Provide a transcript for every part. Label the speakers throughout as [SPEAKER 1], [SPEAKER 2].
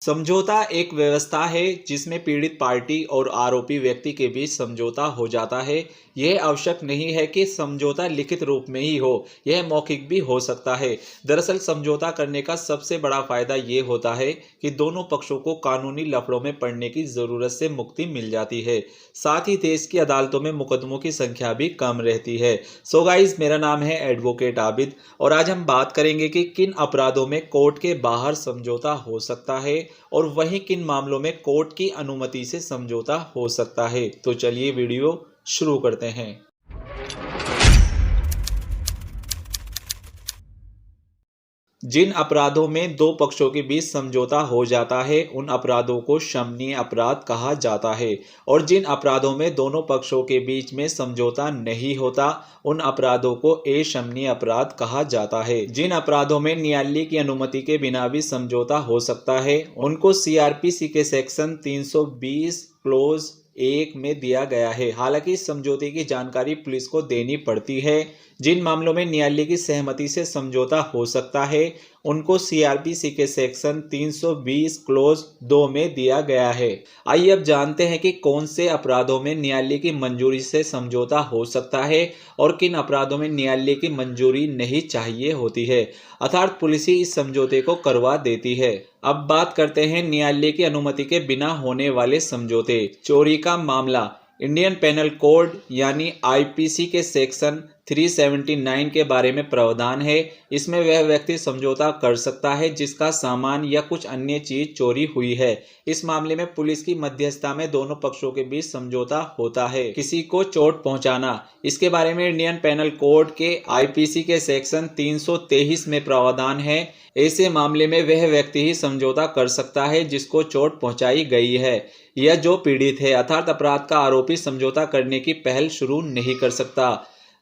[SPEAKER 1] समझौता एक व्यवस्था है जिसमें पीड़ित पार्टी और आरोपी व्यक्ति के बीच समझौता हो जाता है। यह आवश्यक नहीं है कि समझौता लिखित रूप में ही हो, यह मौखिक भी हो सकता है। दरअसल समझौता करने का सबसे बड़ा फायदा ये होता है कि दोनों पक्षों को कानूनी लफड़ों में पड़ने की जरूरत से मुक्ति मिल जाती है। साथ ही देश की अदालतों में मुकदमों की संख्या भी कम रहती है। सो गाइस, मेरा नाम है एडवोकेट आबिद और आज हम बात करेंगे कि किन अपराधों में कोर्ट के बाहर समझौता हो सकता है और वहीं किन मामलों में कोर्ट की अनुमति से समझौता हो सकता है। तो चलिए वीडियो शुरू करते हैं। जिन अपराधों में दो पक्षों के बीच समझौता हो जाता है उन अपराधों को शमनीय अपराध कहा जाता है और जिन अपराधों में दोनों पक्षों के बीच में समझौता नहीं होता उन अपराधों को अशमनीय अपराध कहा जाता है। जिन अपराधों में न्यायालय की अनुमति के बिना भी समझौता हो सकता है उनको सीआरपीसी के सेक्शन 320 क्लोज 1 में दिया गया है। हालांकि इस समझौते की जानकारी पुलिस को देनी पड़ती है। जिन मामलों में न्यायालय की सहमति से समझौता हो सकता है उनको सीआरपीसी के सेक्शन 320 क्लोज 2 में दिया गया है। आइए अब जानते हैं कि कौन से अपराधों में न्यायालय की मंजूरी से समझौता हो सकता है और किन अपराधों में न्यायालय की मंजूरी नहीं चाहिए होती है, अर्थात पुलिस ही इस समझौते को करवा देती है। अब बात करते हैं न्यायालय की अनुमति के बिना होने वाले समझौते। चोरी का मामला। इंडियन पेनल कोड यानी आईपीसी के सेक्शन 379 के बारे में प्रावधान है। इसमें वह व्यक्ति समझौता कर सकता है जिसका सामान या कुछ अन्य चीज चोरी हुई है। इस मामले में पुलिस की मध्यस्थता में दोनों पक्षों के बीच समझौता होता है। किसी को चोट पहुंचाना। इसके बारे में इंडियन पेनल कोड के आईपीसी के सेक्शन 323 में प्रावधान है। ऐसे मामले में वह व्यक्ति ही समझौता कर सकता है जिसको चोट पहुंचाई गई है या जो पीड़ित है, अर्थात अपराध का आरोपी समझौता करने की पहल शुरू नहीं कर सकता।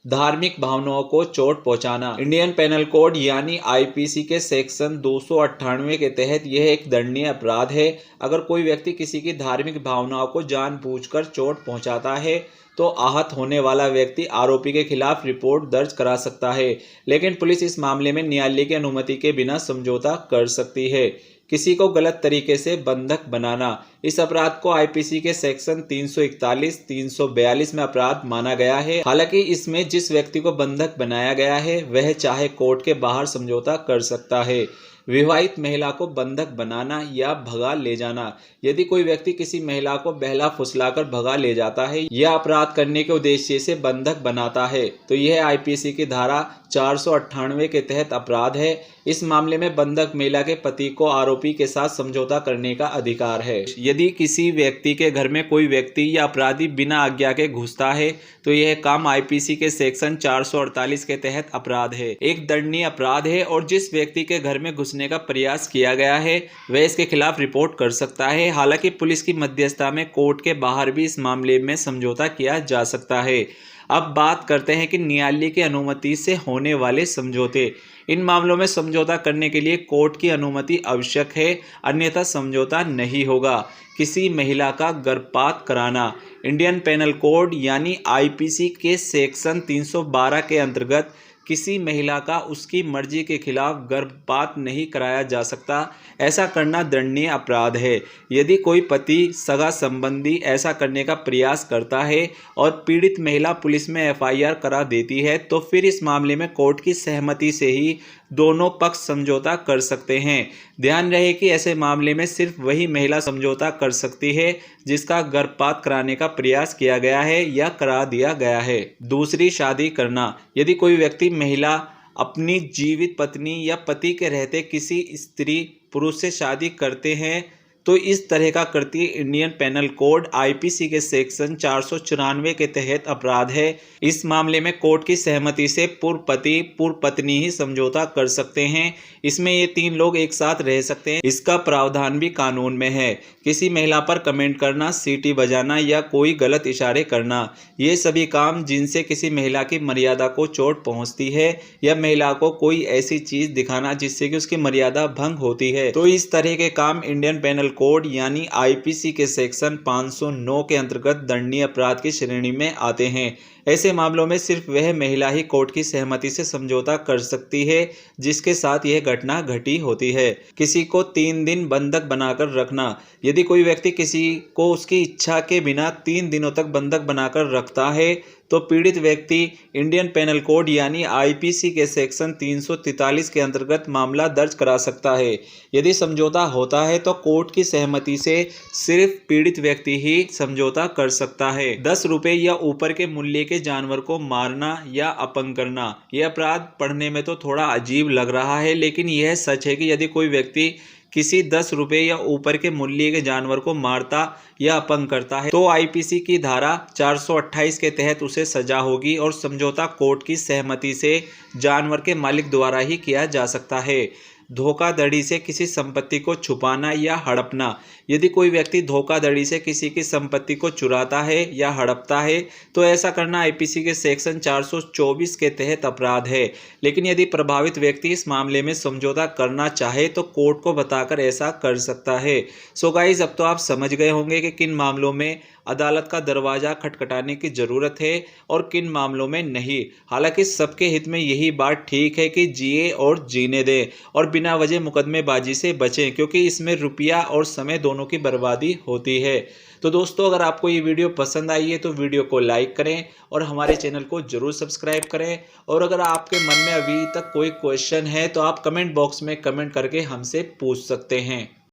[SPEAKER 1] धार्मिक भावनाओं को चोट पहुंचाना। इंडियन पेनल कोड यानी आईपीसी के सेक्शन 298 के तहत यह एक दंडनीय अपराध है। अगर कोई व्यक्ति किसी की धार्मिक भावनाओं को जानबूझकर चोट पहुंचाता है तो आहत होने वाला व्यक्ति आरोपी के खिलाफ रिपोर्ट दर्ज करा सकता है, लेकिन पुलिस इस मामले में न्यायालय की अनुमति के बिना समझौता कर सकती है। किसी को गलत तरीके से बंधक बनाना। इस अपराध को आईपीसी के सेक्शन 341, 342 में अपराध माना गया है। हालांकि इसमें जिस व्यक्ति को बंधक बनाया गया है वह चाहे कोर्ट के बाहर समझौता कर सकता है। विवाहित महिला को बंधक बनाना या भगा ले जाना। यदि कोई व्यक्ति किसी महिला को बहला फुसलाकर भगा ले जाता है या अपराध करने के उद्देश्य से बंधक बनाता है तो यह आईपीसी की धारा 498 के तहत अपराध है। इस मामले में बंधक महिला के पति को आरोपी के साथ समझौता करने का अधिकार है। यदि किसी व्यक्ति के घर में कोई व्यक्ति या अपराधी बिना आज्ञा के घुसता है तो यह काम आईपीसी के सेक्शन 448 के तहत अपराध है, एक दंडनीय अपराध है और जिस व्यक्ति के घर में घुसने का प्रयास किया गया है वह इसके खिलाफ रिपोर्ट कर सकता है। हालांकि पुलिस की मध्यस्थता में कोर्ट के बाहर भी इस मामले में समझौता किया जा सकता है। अब बात करते हैं कि न्यायालय की अनुमति से होने वाले समझौते। इन मामलों में समझौता करने के लिए कोर्ट की अनुमति आवश्यक है, अन्यथा समझौता नहीं होगा। किसी महिला का गर्भपात कराना। इंडियन पेनल कोड यानी आईपीसी के सेक्शन 312 के अंतर्गत किसी महिला का उसकी मर्जी के खिलाफ गर्भपात नहीं कराया जा सकता। ऐसा करना दंडनीय अपराध है। यदि कोई पति, सगा संबंधी ऐसा करने का प्रयास करता है और पीड़ित महिला पुलिस में एफआईआर करा देती है तो फिर इस मामले में कोर्ट की सहमति से ही दोनों पक्ष समझौता कर सकते हैं। ध्यान रहे कि ऐसे मामले में सिर्फ वही महिला समझौता कर सकती है जिसका गर्भपात कराने का प्रयास किया गया है या करा दिया गया है। दूसरी शादी करना। यदि कोई व्यक्ति महिला अपनी जीवित पत्नी या पति के रहते किसी स्त्री पुरुष से शादी करते हैं तो इस तरह का कृत्य इंडियन पेनल कोड आईपीसी के सेक्शन 494 के तहत अपराध है। इस मामले में कोर्ट की सहमति से पूर्व पति पूर्व पत्नी ही समझौता कर सकते हैं। इसमें ये 3 लोग एक साथ रह सकते हैं। इसका प्रावधान भी कानून में है। किसी महिला पर कमेंट करना, सीटी बजाना या कोई गलत इशारे करना, ये सभी काम जिनसे किसी महिला की मर्यादा को चोट पहुंचती है या महिला को कोई ऐसी चीज दिखाना जिससे कि उसकी मर्यादा भंग होती है तो इस तरह के काम इंडियन पेनल कोड यानी आईपीसी के सेक्शन 509 के अंतर्गत दंडनीय अपराध की श्रेणी में आते हैं। ऐसे मामलों में सिर्फ वह महिला ही कोर्ट की सहमति से समझौता कर सकती है जिसके साथ यह घटना घटी होती है। किसी को 3 दिन बंधक बनाकर रखना। यदि कोई व्यक्ति किसी को उसकी इच्छा के बिना 3 दिनों तक बंधक बनाकर रखता है तो पीड़ित व्यक्ति इंडियन पेनल कोड यानी आईपीसी के सेक्शन 343 के अंतर्गत मामला दर्ज करा सकता है। यदि समझौता होता है तो कोर्ट की सहमति से सिर्फ पीड़ित व्यक्ति ही समझौता कर सकता है। 10 रुपये या ऊपर के मूल्य के जानवर को मारना या अपंग करना। यह अपराध पढ़ने में तो थोड़ा अजीब लग रहा है, लेकिन यह सच है कि यदि कोई व्यक्ति किसी 10 रुपये या ऊपर के मूल्य के जानवर को मारता या अपंग करता है तो आईपीसी की धारा 428 के तहत उसे सजा होगी और समझौता कोर्ट की सहमति से जानवर के मालिक द्वारा ही किया जा सकता है। धोखाधड़ी से किसी संपत्ति को छुपाना या हड़पना। यदि कोई व्यक्ति धोखाधड़ी से किसी की संपत्ति को चुराता है या हड़पता है तो ऐसा करना आईपीसी के सेक्शन 424 के तहत अपराध है। लेकिन यदि प्रभावित व्यक्ति इस मामले में समझौता करना चाहे तो कोर्ट को बताकर ऐसा कर सकता है। सो गाइस, अब तो आप समझ गए होंगे कि किन मामलों में अदालत का दरवाज़ा खटखटाने की ज़रूरत है और किन मामलों में नहीं। हालांकि सबके हित में यही बात ठीक है कि जिए और जीने दें और बिना वजह मुकदमेबाजी से बचें, क्योंकि इसमें रुपया और समय दोनों की बर्बादी होती है। तो दोस्तों, अगर आपको ये वीडियो पसंद आई है तो वीडियो को लाइक करें और हमारे चैनल को ज़रूर सब्सक्राइब करें। और अगर आपके मन में अभी तक कोई क्वेश्चन है तो आप कमेंट बॉक्स में कमेंट करके हमसे पूछ सकते हैं।